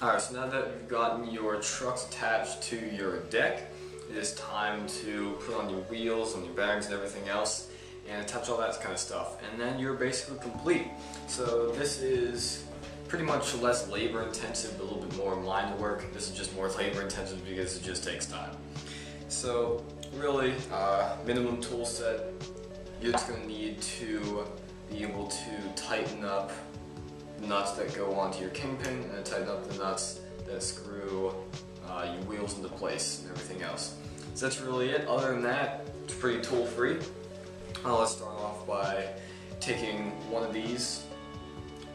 Alright, so now that you've gotten your trucks attached to your deck, it is time to put on your wheels, on your bearings and everything else, and attach all that kind of stuff. And then you're basically complete. So this is pretty much less labor intensive, but a little bit more mind work. This is just more labor intensive because it just takes time. So really, minimum tool set, you're just going to need to be able to tighten up the nuts that go onto your kingpin and tighten up the nuts that screw your wheels into place and everything else. So that's really it. Other than that, it's pretty tool free. Let's start off by taking one of these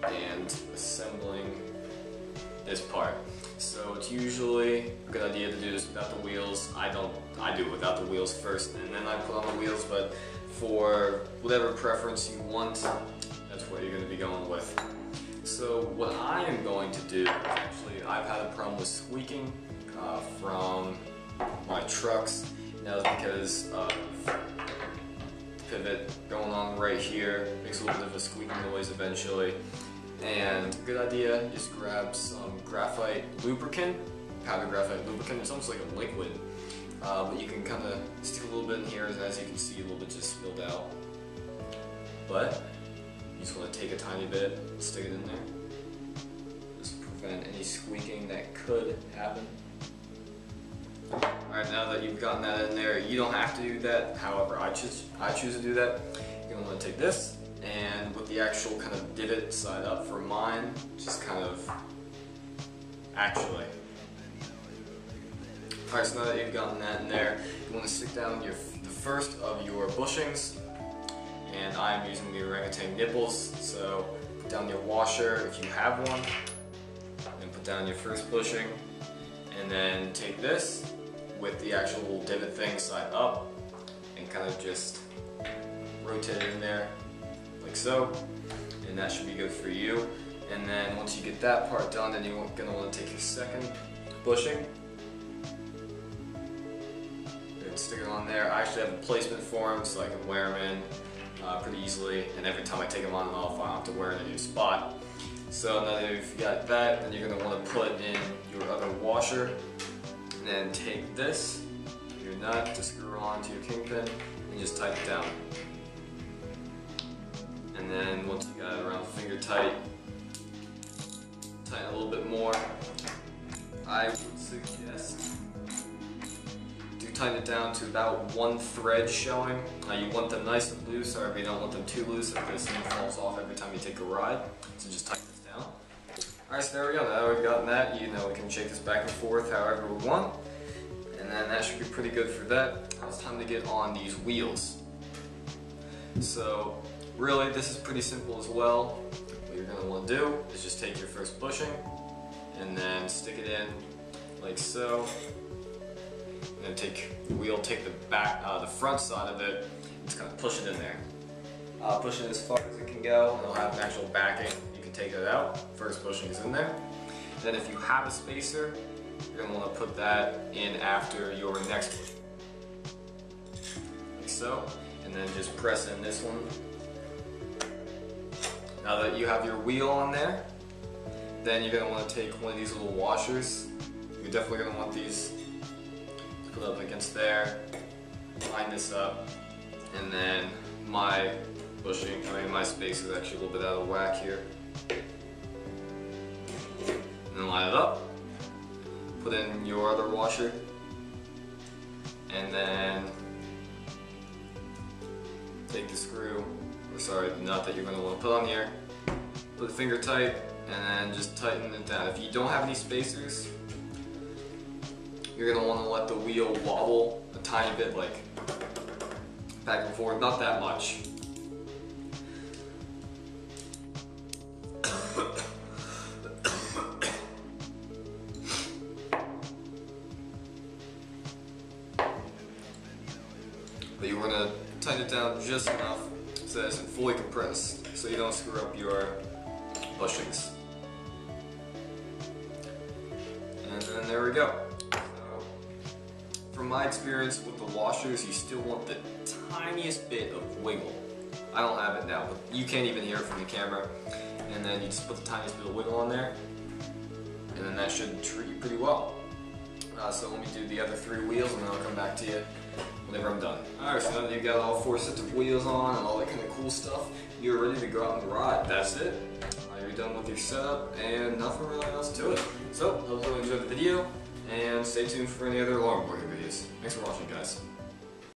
and assembling this part. So it's usually a good idea to do this without the wheels. I do it without the wheels first and then I put on the wheels, but for whatever preference you want, that's what you're going to be going with. So what I am going to do, actually I've had a problem with squeaking from my trucks. And that was because of the pivot going on right here. Makes a little bit of a squeaking noise eventually. And good idea, just grab some graphite lubricant, powder graphite lubricant. It's almost like a liquid, but you can kind of stick a little bit in here, and as you can see, a little bit just spilled out. But you just want to take a tiny bit, stick it in there, just to prevent any squeaking that could happen. Alright, now that you've gotten that in there, you don't have to do that. However, I choose to do that. You're going to want to take this, and with the actual kind of divot side up for mine, just kind of actually. Alright, so now that you've gotten that in there, you want to stick down the first of your bushings, and I'm using the orangutan nipples, so put down your washer if you have one, and put down your first bushing, and then take this with the actual divot thing side up, and kind of just rotate it in there like so, and that should be good for you. And then once you get that part done, then you're going to want to take your second bushing and stick it on there. I actually have a placement for them so I can wear them in pretty easily, and every time I take them on and off I don't have to wear in a new spot. So now that you've got that, then you're going to want to put in your other washer, and then take this, your nut to screw onto your kingpin, and just tighten it down. And then once you got it around finger tight, tighten a little bit more. I would suggest do tighten it down to about one thread showing. You want them nice and loose, however you don't want them too loose because this thing falls off every time you take a ride. So just tighten this down. Alright, so there we go. Now that we've gotten that, you know we can shake this back and forth however we want. And then that should be pretty good for that. Now it's time to get on these wheels. So really, this is pretty simple as well. What you're going to want to do is just take your first bushing and then stick it in like so. And then take the wheel, take the back, the front side of it, and just kind of push it in there. Push it as far as it can go, and it'll have an actual backing. You can take it out. First bushing is in there. Then if you have a spacer, you're going to want to put that in after your next bushing. Like so. And then just press in this one. Now that you have your wheel on there, then you're going to want to take one of these little washers. You're definitely going to want these to put up against there, line this up, and then my bushing, my space is actually a little bit out of whack here. And then line it up, put in your other washer, and then take the screw, or sorry, the nut that you're going to want to put on here, put the finger tight, and then just tighten it down. If you don't have any spacers, you're going to want to let the wheel wobble a tiny bit, like back and forth, not that much. But you want to tighten it down just enough so that it's fully compressed, so you don't screw up your bushings. And then there we go. So, from my experience with the washers, you still want the tiniest bit of wiggle. I don't have it now, but you can't even hear it from the camera. And then you just put the tiniest bit of wiggle on there, and then that that should treat you pretty well. So let me do the other 3 wheels and then I'll come back to you whenever I'm done. Alright, so now that you've got all 4 sets of wheels on and all that kind of cool stuff, you're ready to go out and ride. That's it. You're done with your setup and nothing really else to it. So, hopefully you enjoyed the video and stay tuned for any other longboarding videos. Thanks for watching, guys.